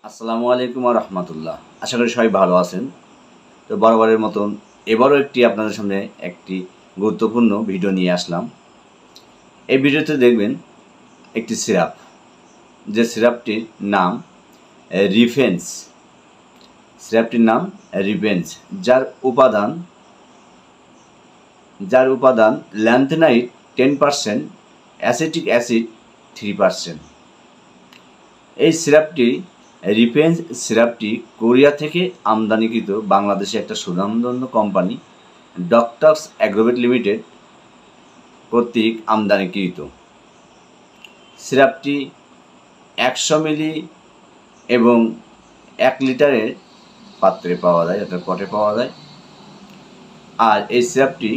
আসসালামু আলাইকুম ওয়া রাহমাতুল্লাহ। আশা করি সবাই ভালো আছেন। তো বরাবরের মতন এবারও আপনাদের সামনে একটি গুরুত্বপূর্ণ ভিডিও নিয়ে আসলাম। এই ভিডিওতে দেখবেন একটি সিরাপ, যে সিরাপটির নাম রিফেন্স। সিরাপটির নাম রিফেন্স, যার উপাদান ল্যান্থেনাইট 10%, অ্যাসিটিক অ্যাসিড 3%। এই রিফেন্স সিরাপটি কোরিয়া থেকে আমদানিকৃত বাংলাদেশে একটা সুনামধন্য কোম্পানি ডক্টরস অ্যাগ্রোভেট লিমিটেড কর্তৃক আমদানিকৃত। সিরাপটি 100 মিলি এবং 1 লিটারের পাত্রে পাওয়া যায়, অর্থাৎ পটে পাওয়া যায়। আর এই সিরাপটি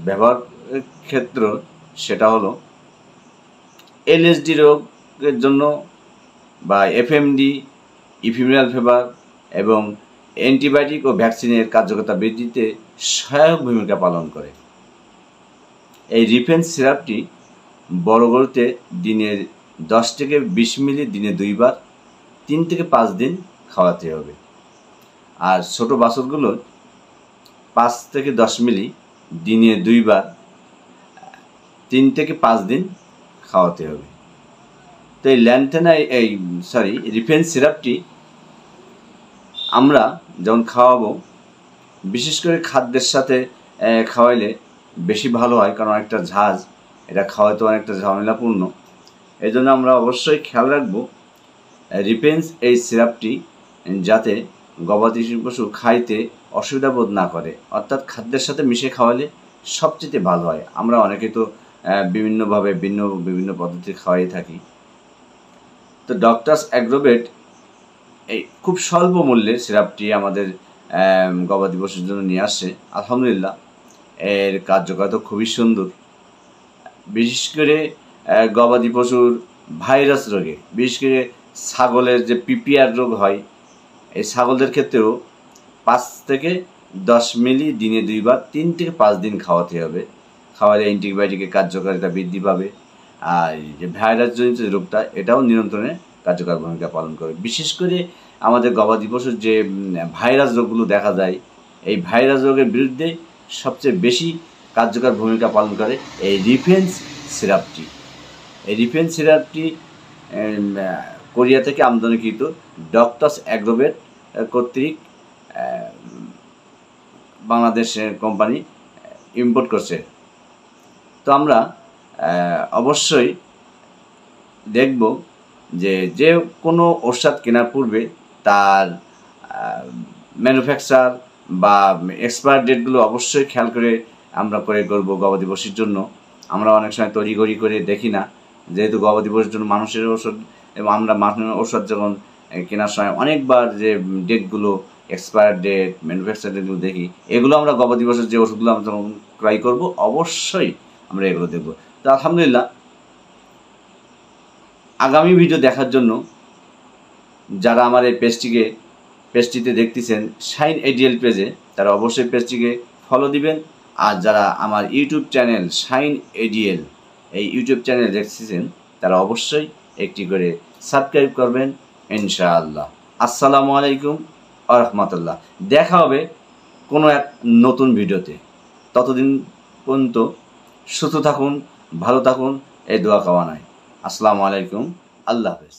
ব্যবহারের ক্ষেত্র সেটা হলো এলএসডি রোগের জন্য বা এফএমডি, ইফিমেরাল ফিভার এবং অ্যান্টিবায়োটিক ও ভ্যাকসিনের কার্যকারিতা বৃদ্ধিতে সহায়ক ভূমিকা পালন করে। এই রিফেন্স সিরাপটি বড় গরুতে দিনে 10 থেকে 20 মিলি দিনে 2 বার 3 থেকে 5 দিন খাওয়াতে হবে। আর ছোট বাছুরগুলো 5 থেকে 10 মিলি দিনে 2 বার 3 থেকে 5 দিন খাওয়াতে হবে। তো এই রিফেন্স সিরাপটি আমরা যখন খাওয়াবো, বিশেষ করে খাদ্যের সাথে খাওয়াইলে বেশি ভালো হয়, কারণ অনেকটা ঝাঁজ, এটা খাওয়াতে অনেকটা ঝামেলাপূর্ণ। এই জন্য আমরা অবশ্যই খেয়াল রাখবো রিফেন্স এই সিরাপটি যাতে গবাদি পশু খাইতে অসুবিধা বোধ না করে, অর্থাৎ খাদ্যের সাথে মিশিয়ে খাওয়ালে সবচেয়ে ভালো হয়। আমরা অনেকে তো বিভিন্নভাবে বিভিন্ন পদ্ধতি খাওয়াই থাকি। তো ডক্টরস অ্যাগ্রোভেট এই খুব স্বল্প মূল্যে সিরাপটি আমাদের গবাদি পশুর জন্য নিয়ে আসছে। আলহামদুলিল্লাহ, এর কার্যকারিতা খুবই সুন্দর। বিশেষ করে গবাদি পশুর ভাইরাস রোগে, বিশেষ করে ছাগলের যে পিপিআর রোগ হয়, এই ছাগলদের ক্ষেত্রেও 5 থেকে 10 মিলি দিনে 2 বার 3 থেকে 5 দিন খাওয়াতে হবে। খাওয়ালে অ্যান্টিবায়োটিকের কার্যকারিতা বৃদ্ধি পাবে। আর যে ভাইরাসজনিত রোগটা, এটাও নিয়ন্ত্রণে কার্যকর ভূমিকা পালন করে। বিশেষ করে আমাদের গবাদি পশুর যে ভাইরাস রোগগুলো দেখা যায়, এই ভাইরাস রোগের বিরুদ্ধে সবচেয়ে বেশি কার্যকর ভূমিকা পালন করে এই রিফেন্স সিরাপটি। এই রিফেন্স সিরাপটি কোরিয়া থেকে আমদানিকৃত ডক্টরস অ্যাগ্রোভেট কর্তৃক বাংলাদেশের কোম্পানি ইম্পোর্ট করছে। তো আমরা অবশ্যই দেখব যে কোনো ঔষধ কেনার পূর্বে তার ম্যানুফ্যাকচার বা এক্সপায়ার ডেটগুলো অবশ্যই খেয়াল করে আমরা করবো গবাদি পশুর জন্য। আমরা অনেক সময় তড়িঘড়ি করে দেখি না, যেহেতু গবাদি পশুর জন্য মানুষের ওষুধ, এবং আমরা মানুষের ওষুধ যখন কেনার সময় অনেকবার যে ডেটগুলো, এক্সপায়ার ডেট, ম্যানুফ্যাকচার ডেটগুলো দেখি, এগুলো আমরা গবাদি পশুর যে ওষুধগুলো আমরা যখন ক্রয় করবো অবশ্যই আমরা এগুলো দেখব। তো আলহামদুলিল্লাহ, আগামী ভিডিও দেখার জন্য যারা আমার এই পেজটিতে দেখতেছেন শাইন এডিএল পেজে, তারা অবশ্যই পেজটিকে ফলো দিবেন। আর যারা আমার ইউটিউব চ্যানেল শাইন এডিএল এই ইউটিউব চ্যানেল দেখতেছেন, তারা অবশ্যই একটি করে সাবস্ক্রাইব করবেন ইনশাআল্লাহ। আসসালামু আলাইকুম ওয়া রাহমাতুল্লাহ। দেখা হবে কোনো এক নতুন ভিডিওতে। ততদিন পর্যন্ত সুস্থ থাকুন, ভালো থাকুন, এই দোয়া কামনায়। আসসালামু আলাইকুম, আল্লাহ হাফেজ।